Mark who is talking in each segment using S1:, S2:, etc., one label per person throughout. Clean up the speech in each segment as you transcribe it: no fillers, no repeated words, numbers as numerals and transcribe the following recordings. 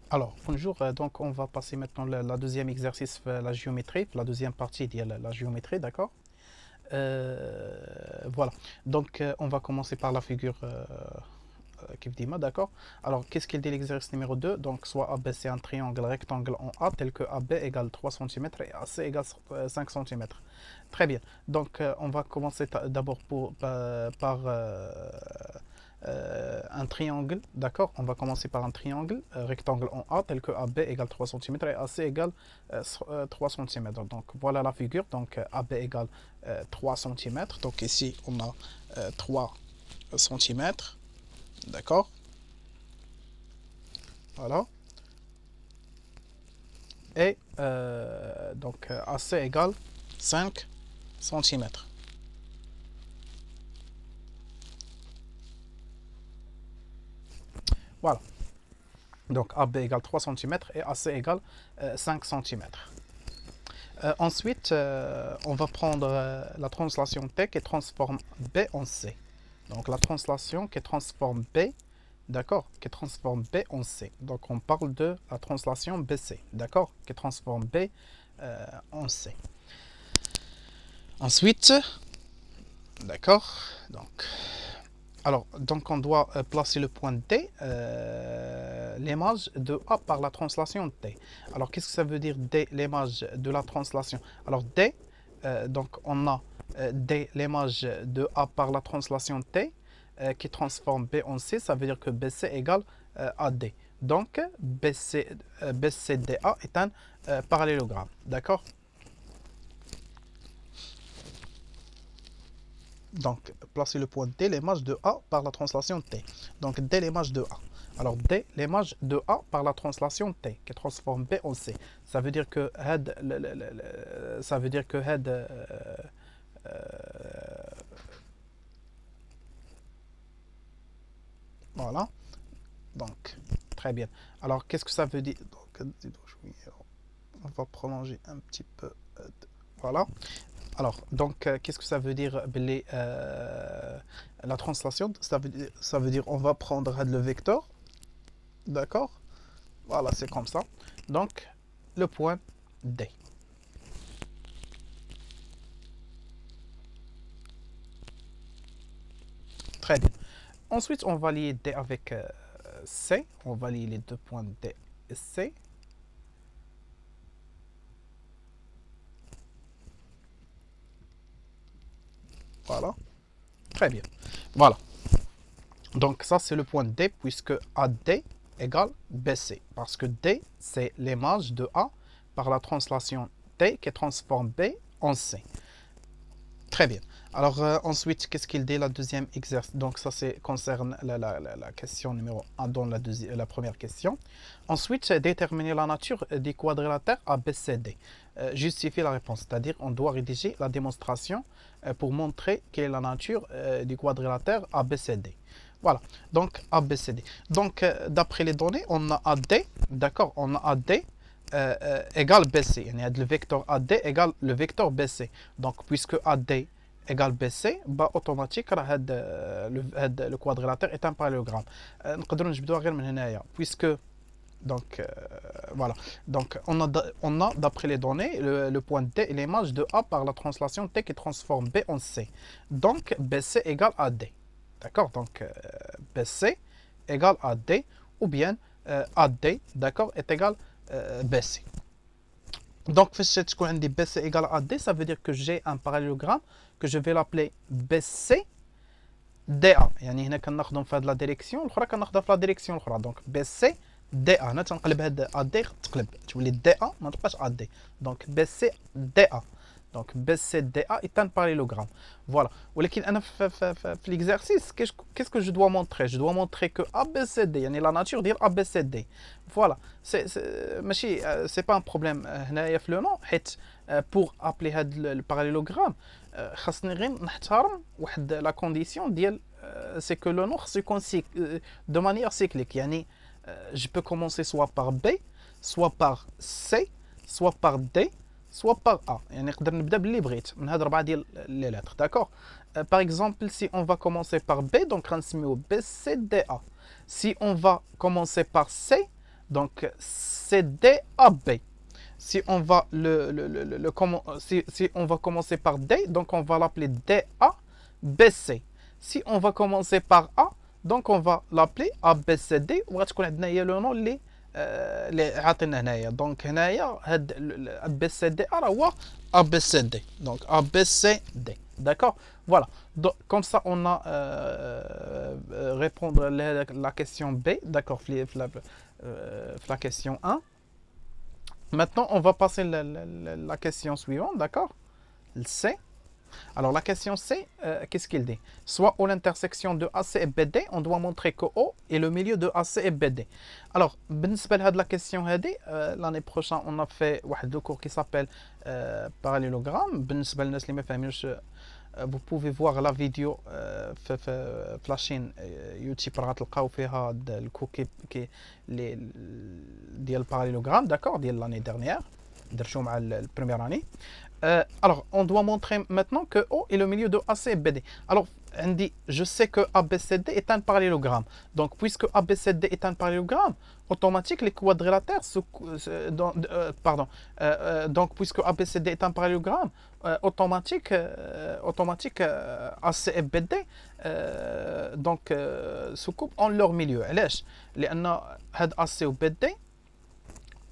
S1: Alors, bonjour. Donc, on va passer maintenant la deuxième exercice, la géométrie, la deuxième partie de la géométrie, d'accord? Voilà. Donc, on va commencer par la figure Kivdima, d'accord? Alors, qu'est-ce qu'il dit l'exercice numéro 2? Donc, soit AB c'est un triangle rectangle en A tel que AB égale 3 cm et AC égale 5 cm. Très bien. Donc, on va commencer d'abord par un triangle, d'accord? On va commencer par un triangle rectangle en A tel que AB égale 3 cm et AC égale 3 cm. Donc voilà la figure. Donc AB égale 3 cm. Donc ici on a 3 cm, d'accord? Voilà. Et donc AC égale 5 cm. Voilà. Donc AB égale 3 cm et AC égale 5 cm. Ensuite, on va prendre la translation T qui transforme B en C. Donc la translation qui transforme B, d'accord, qui transforme B en C. Donc on parle de la translation BC, d'accord, qui transforme B en C. Ensuite, d'accord, donc on doit placer le point D, l'image de A par la translation T. Alors qu'est-ce que ça veut dire D, l'image de la translation? Alors D, donc on a D, l'image de A par la translation T, qui transforme B en C, ça veut dire que BC égale AD. Donc BCDA est un parallélogramme, d'accord? Donc, placer le point D, l'image de A par la translation T. Donc, D, l'image de A. Alors, D, l'image de A par la translation T, qui transforme B en C. Ça veut dire que head, ça veut dire que head, voilà. Donc, très bien. Alors, qu'est-ce que ça veut dire? Donc, on va prolonger un petit peu. Voilà. Alors, donc, qu'est-ce que ça veut dire la translation? Ça veut dire on va prendre le vecteur, d'accord? Voilà, c'est comme ça. Donc, le point D. Très bien. Ensuite, on va lier D avec C. On va lier les deux points D et C. Voilà. Très bien. Voilà. Donc, ça, c'est le point D puisque AD égale BC. Parce que D, c'est l'image de A par la translation T qui transforme B en C. Très bien. Alors ensuite, qu'est-ce qu'il dit la deuxième exercice? Donc ça concerne la question numéro un dans la première question. Ensuite, déterminer la nature des quadrilatères ABCD. Justifier la réponse, c'est-à-dire on doit rédiger la démonstration pour montrer quelle est la nature du quadrilatère ABCD. Voilà, donc ABCD. Donc d'après les données, on a AD, d'accord, on a AD égale BC. يعني le vecteur AD égale le vecteur BC. Donc, puisque AD égale BC, bah, automatique, le quadrilatère est un parallélogramme. نقدروا نجبدوها غير من هنايا, puisque donc voilà. Donc on a d'après les données le point D et l'image de A par la translation T qui transforme B en C. Donc BC égale AD. D'accord? Donc BC égale AD ou bien AD, d'accord, est égal BC. Donc, فاش تكون عندي BC égale à D, ça veut dire que j'ai un parallélogramme que je vais l'appeler BC DA. يعني هنا كناخذهم في هذه لا ديريكسيون الاخرى كناخذها في لا ديريكسيون الاخرى. دونك BC DA. انا تنقلب هاد AD تقلب تولي DA ما تبقاش AD. دونك BC DA. Donc BCDA est un parallélogramme. Voilà. ولكن انا في l'exercice qu'est-ce que je dois montrer? Je dois montrer que ABCD يعني la nature ديال ABCD. Voilà. ماشي c'est pas un problème هنايا في لو نون حيت pour appeler هذا الباراليلوغرام خاصني غير نحترم واحد لا كونديسيون ديال c'est que le nom خصو يكون de manière cyclique. يعني je peux commencer soit par B, soit par C, soit par D, soit par A. يعني نقدر نبدا باللي بغيت من هاد ربعه ديال لي لتر, d'accord. Par exemple, si on va commencer par B, donc غنسميو B C D A. Si on va commencer par C, Donc, CD AB. Si on va si on va commencer par D, donc on va l'appeler DA BC. Si on va commencer par A, donc on va l'appeler ABCD وغتكون عندنا هي لو نون اللي عاطينا هنايا. دونك هنايا هاد ABCD راه هو ABCD. دونك ABCD. D'accord? Voilà. Donc, comme ça, on a répondre à la question B. D'accord? La question 1. Maintenant, on va passer la question suivante, d'accord? Le C. Alors, la question C, qu'est-ce qu'il dit? Soit à l'intersection de AC et BD, on doit montrer que O est le milieu de AC et BD. Alors, la question l'année prochaine, on a fait un cours qui s'appelle parallélogramme. Vous pouvez voir la vidéo في la chaîne YouTube راه تلقاو فيها الكور كي ديال الباراليلوغرام داكور ديال l'année dernière درتو مع البريمير اني. Alors on doit montrer maintenant que O est le milieu de AC et BD. Alors je sais que ABCD est un parallélogramme. Donc puisque ABCD est un parallélogramme, automatique les quadrilatères donc puisque ABCD est un parallélogramme, automatique AC et BD donc se coupent en leur milieu. علاش؟ لأن هاد AC و BD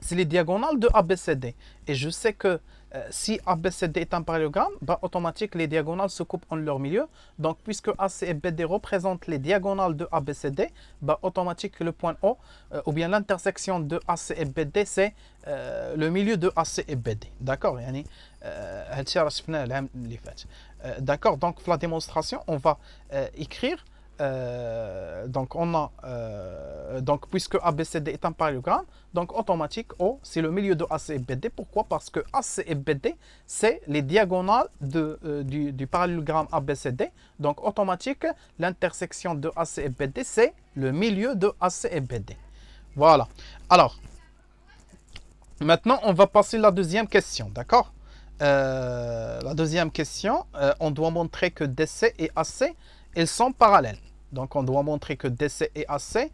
S1: c'est les diagonales de ABCD. Et je sais que si ABCD est un parallélogramme, bah, automatique les diagonales se coupent en leur milieu. Donc puisque AC et BD représentent les diagonales de ABCD, bah, automatique le point O, ou bien l'intersection de AC et BD, c'est le milieu de AC et BD. D'accord? D'accord? Donc pour la démonstration, on va écrire donc on a donc puisque ABCD est un parallélogramme, donc automatique O c'est le milieu de AC et BD. Pourquoi? Parce que AC et BD c'est les diagonales du parallélogramme ABCD. Donc automatique l'intersection de AC et BD c'est le milieu de AC et BD. Voilà. Alors maintenant on va passer à la deuxième question, d'accord? La deuxième question, on doit montrer que DC et AC ils sont parallèles. Donc on doit montrer que DC et AC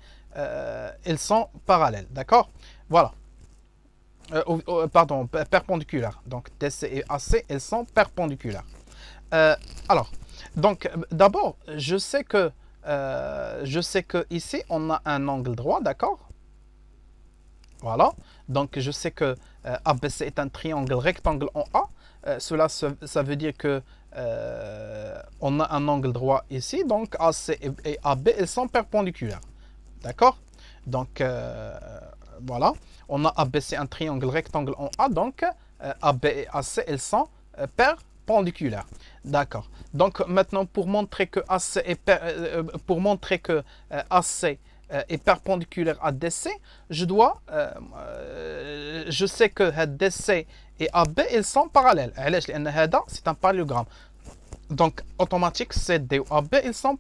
S1: ils sont parallèles, d'accord? Voilà. Pardon, perpendiculaires. Donc DC et AC ils sont perpendiculaires. Alors, donc d'abord je sais que ici on a un angle droit, d'accord? Voilà. Donc je sais que ABC est un triangle rectangle en A. Ça veut dire que on a un angle droit ici. Donc AC et AB ils sont perpendiculaires. D'accord? Donc voilà. On a ABC un triangle rectangle en A. Donc AB et AC ils sont perpendiculaires. D'accord. Donc maintenant pour montrer que AC est perpendiculaire à DC, je sais que DC et AB ils sont parallèles. C'est un parallélogramme. Donc automatique CD ou AB ils sont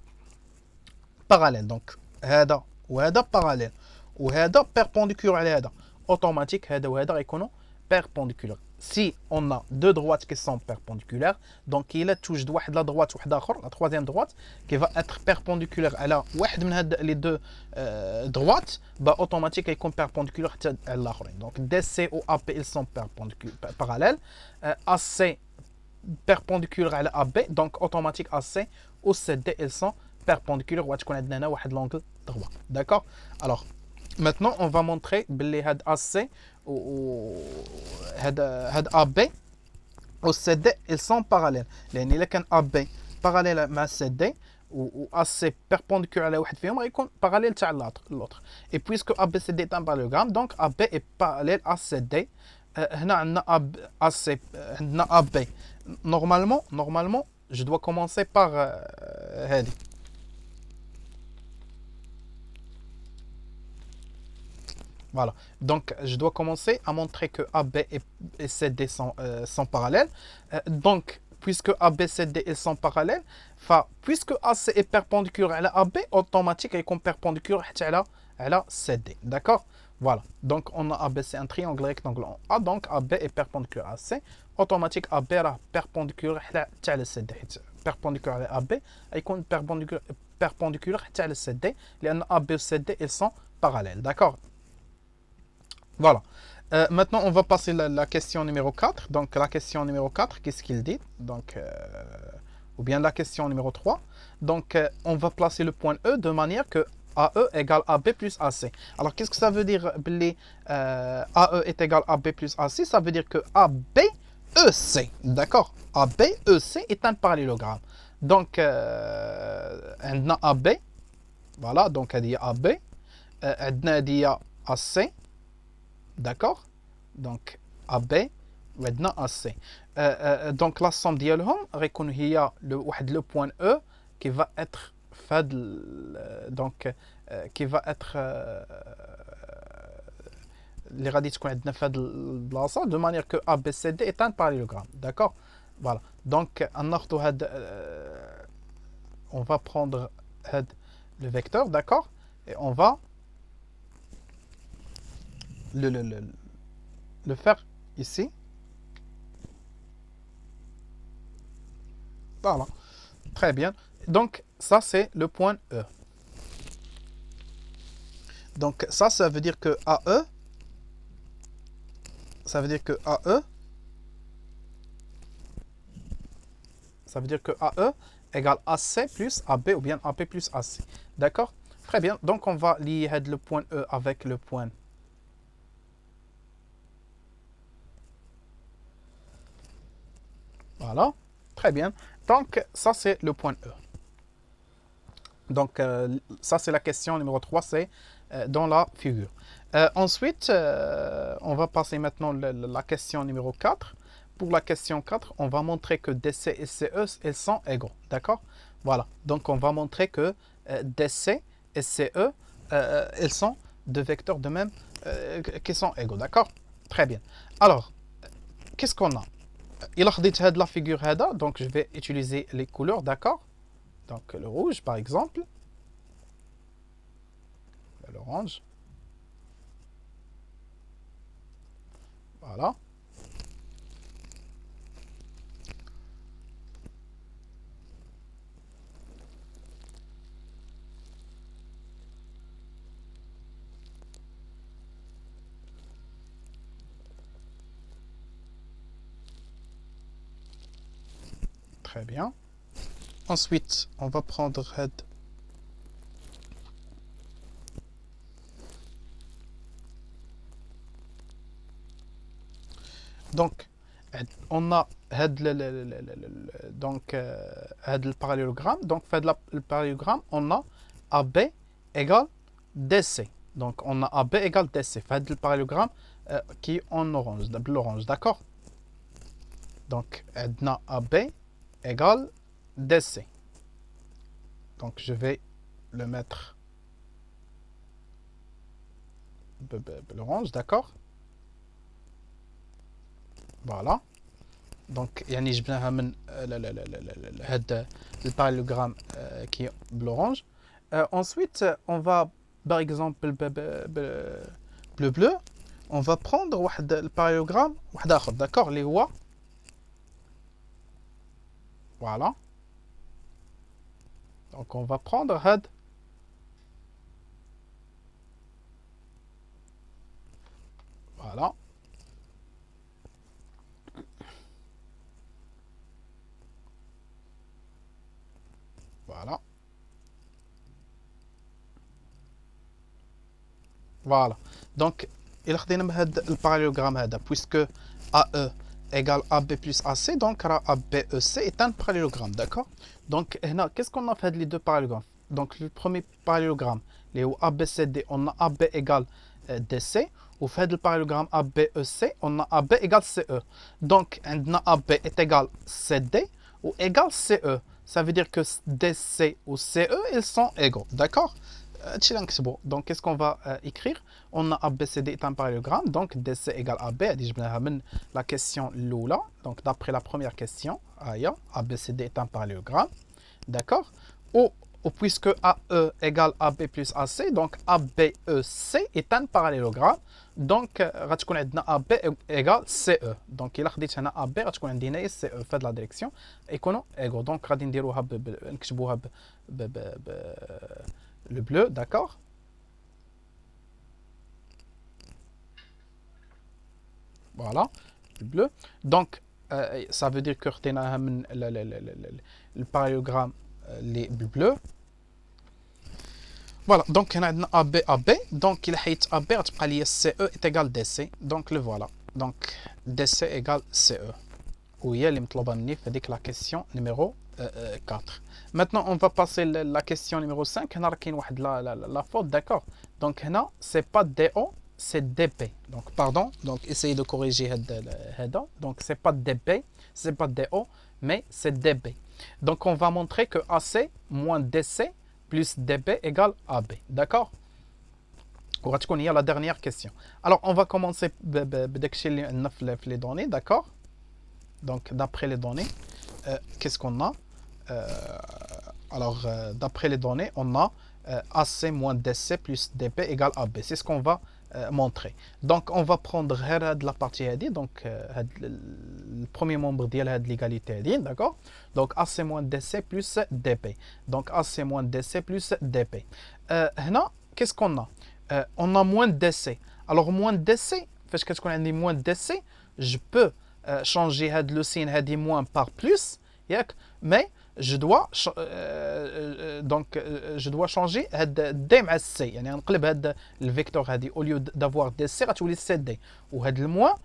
S1: parallèles. Donc هذا وهذا parallèle وهذا perpendiculaire على هذا. Automatique هذا وهذا يكونوا perpendiculaires. Si on a deux droites qui sont perpendiculaires, donc il y a toujours la droite ou la troisième droite qui va être perpendiculaire à la les deux droites, bah automatique ils sont perpendiculaires à l'autre. Donc DC ou AP ils sont parallèles, AC perpendiculaire à la AB, donc automatique AC ou CD ils sont perpendiculaires ou l'angle droit. D'accord? Alors maintenant on va montrer que had AC ou had AB ou CD ils sont parallèles. لأن إذا كان AB parallèle مع CD ou AC perpendiculaire على واحد فيهم غيكون parallèle تاع l'autre. Et puisque ABCD est un parallélogramme, donc AB est parallèle à CD. هنا عندنا AC عندنا AB. Normalement je dois commencer par هذه. Voilà. Donc, je dois commencer à montrer que AB et CD sont parallèles. Donc, puisque AB et CD ils sont parallèles, puisque AC est perpendiculaire à la AB, automatique est perpendiculaire à la CD. D'accord? Voilà. Donc, on a ABC un triangle rectangle en A. Donc, AB est perpendiculaire à C. Automatique AB est perpendiculaire à la CD. Perpendiculaire à AB est perpendiculaire à la CD. Les AB et CD ils sont parallèles. D'accord? Voilà. Maintenant, on va passer la question numéro 4. Donc, la question numéro 4, qu'est-ce qu'il dit? Donc, ou bien la question numéro 3. Donc, on va placer le point E de manière que AE égale AB plus AC. Alors, qu'est-ce que ça veut dire, AE est égal à B plus AC? Ça veut dire que ABEC, d'accord? ABEC est un parallélogramme. Donc, عندنا AB, voilà, donc هذه AB. عندنا هذه AC, d'accord? Donc AB وعندنا AC. Donc la somme ديالهم غيكون هي واحد لو بوين E qui va être fait donc qui va être اللي غادي تكون عندنا في هذه البلاصه de manière que ABCD est un parallélogramme, d'accord? Voilà. Donc ناخذوا هاد on va prendre هاد le vecteur, d'accord? Et on va le faire ici. Voilà. Très bien. Donc, ça, c'est le point E. Donc, ça veut dire que AE, ça veut dire que AE, ça veut dire que AE égale AC plus AB ou bien AB plus AC. D'accord? Très bien. Donc, on va lier le point E avec le point. Voilà. Très bien. Donc, ça, c'est le point E. Donc, ça, c'est la question numéro 3, c'est dans la figure. Ensuite, on va passer maintenant la question numéro 4. Pour la question 4, on va montrer que DC et CE, elles sont égaux. D'accord? Voilà. Donc, on va montrer que DC et CE, elles sont deux vecteurs de même qui sont égaux. D'accord? Très bien. Alors, qu'est-ce qu'on a? Il a dit la figure, donc je vais utiliser les couleurs. D'accord? Donc, le rouge, par exemple. L'orange. Voilà. Très bien. Ensuite, on va prendre head. Donc, on a head donc head le parallélogramme. Donc, fait le parallélogramme, on a AB égale DC. Donc, on a AB égale DC. Fait le parallélogramme qui est en orange, de l'orange, d'accord? Donc, on a AB égale DC. Donc, je vais le mettre l'orange, d'accord? Voilà. Donc, يعني جبناها من هذا البارالlélogramme qui est l'orange. Ensuite, on va, par exemple, bleu, on va prendre واحد البارالlélogramme واحد آخر, d'accord? اللي هو voilà. Donc, on va prendre هاد voilà. Voilà. Voilà. Donc, il خدينا هاد البارالlélogramme هذا puisque AE égale AB plus AC, donc ABEC est un parallélogramme, d'accord? Donc, qu'est-ce qu'on a fait les deux parallélogrammes? Donc, le premier parallélogramme, les ABCD, on a AB égale DC, ou fait le parallélogramme ABEC, on a AB égale CE. Donc, AB est égal CD ou égal CE. Ça veut dire que DC ou CE, ils sont égaux, d'accord? Donc, qu'est-ce qu'on va écrire? On a ABCD est un parallélogramme, donc DC égale AB. La question Lula, donc d'après la première question, ABCD est un parallélogramme, d'accord? Ou puisque AE égale AB plus AC, donc ABEC est un parallélogramme, donc غتكون عندنا AB égale CE. Donc إلا خديت هنا AB غتكون عندي هنايا CE في هذه لا ديريكسيون يكونوا égaux. Donc غادي نديروها نكتبوها ب... le bleu, d'accord? voilà, le bleu. Donc, ça veut dire que le parallélogramme les bleus. Voilà, donc on a AB, AB. Donc, il a AB, CE est égal à DC. Donc, le voilà. Donc, DC égale CE. Où il y a la question numéro 4. Maintenant, on va passer la question numéro 5. On a la faute, d'accord. Donc, c'est pas DO, c'est DP. Donc, pardon. Donc, essayez de corriger. Donc, c'est pas DP, c'est pas DO, mais c'est DB. Donc, on va montrer que AC moins DC plus DB égale AB. D'accord. Il y a la dernière question. Alors, on va commencer avec les données, d'accord. Donc, d'après les données, qu'est-ce qu'on a d'après les données, on a AC moins DC plus DP égale AB. C'est ce qu'on va montrer. Donc, on va prendre la partie هذه, donc le premier membre de l'égalité, d'accord. Donc, AC moins DC plus DP. Donc, AC moins DC plus DP. Qu'est-ce qu'on a on a moins DC. Alors, moins DC, qu'est-ce qu'on a dit moins DC, je peux changer le signe هذه moins par plus, mais je dois je dois changer D مع C. يعني نقلب هذا الفيكتور هذه au lieu d'avoir DC غتولي CD وهذا الموان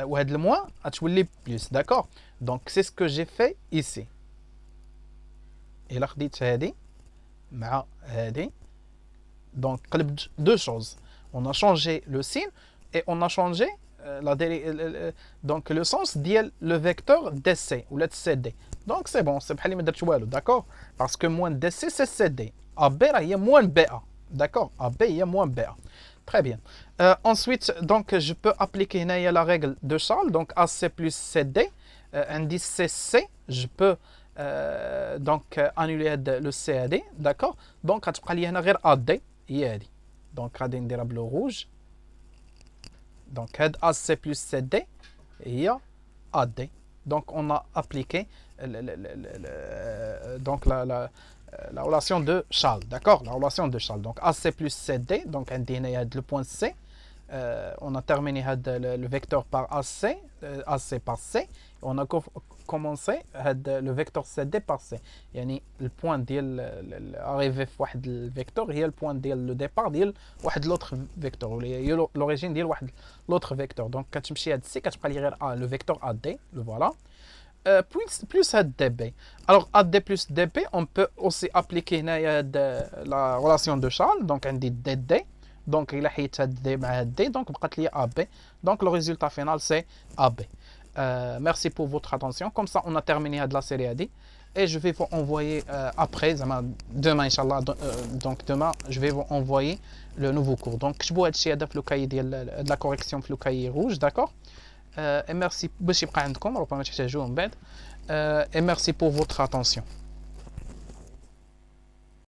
S1: وهذا الموان غتولي plus, d'accord. Donc c'est ce que j'ai fait ici. إلا خديت هذه مع هذه donc قلبت deux choses. On a changé le signe et on a changé donc le sens ديال le vecteur DC ou le CD. Donc c'est bon, c'est بحال ما درت والو, d'accord. Parce que moins DC c'est CD. AB il y a moins BA, d'accord. AB il y a moins BA. Très bien. Ensuite, donc je peux appliquer la règle de Charles, donc AC plus CD, indice CC, je peux donc annuler le CAD, d'accord. Donc غتبقى لي هنا غير AD هي هذه. Donc غادي نديرها bleu rouge. Donc, AC plus CD, il y a AD. Donc, on a appliqué donc la relation de Charles. D'accord. La relation de Charles. Donc, AC plus CD. Donc, on a le point C. On a terminé le vecteur par AC. AC par C. On a commencé le vecteur CD par C. يعني le point ديال arrivé في واحد الفيكتور هي le point ديال le départ ديال واحد l'autre vecteur وهي l'origine ديال واحد l'autre vecteur. Donc كتمشي هاد C كتبقى لي غير le vecteur AD, le voilà. Plus DB. Alors AD plus DB, on peut aussi appliquer la relation de Charles. Donc on dit DD. Donc il a حيت هاد D مع هاد D, donc بقات لي AB. Donc le résultat final c'est AB. Merci pour votre attention. Comme ça, on a terminé la série AD. Et je vais vous envoyer après, demain, Inch'Allah, donc demain, je vais vous envoyer le nouveau cours. Donc, je vais vous le cahier de la correction le cahier rouge, d'accord. Et merci. Et merci pour votre attention.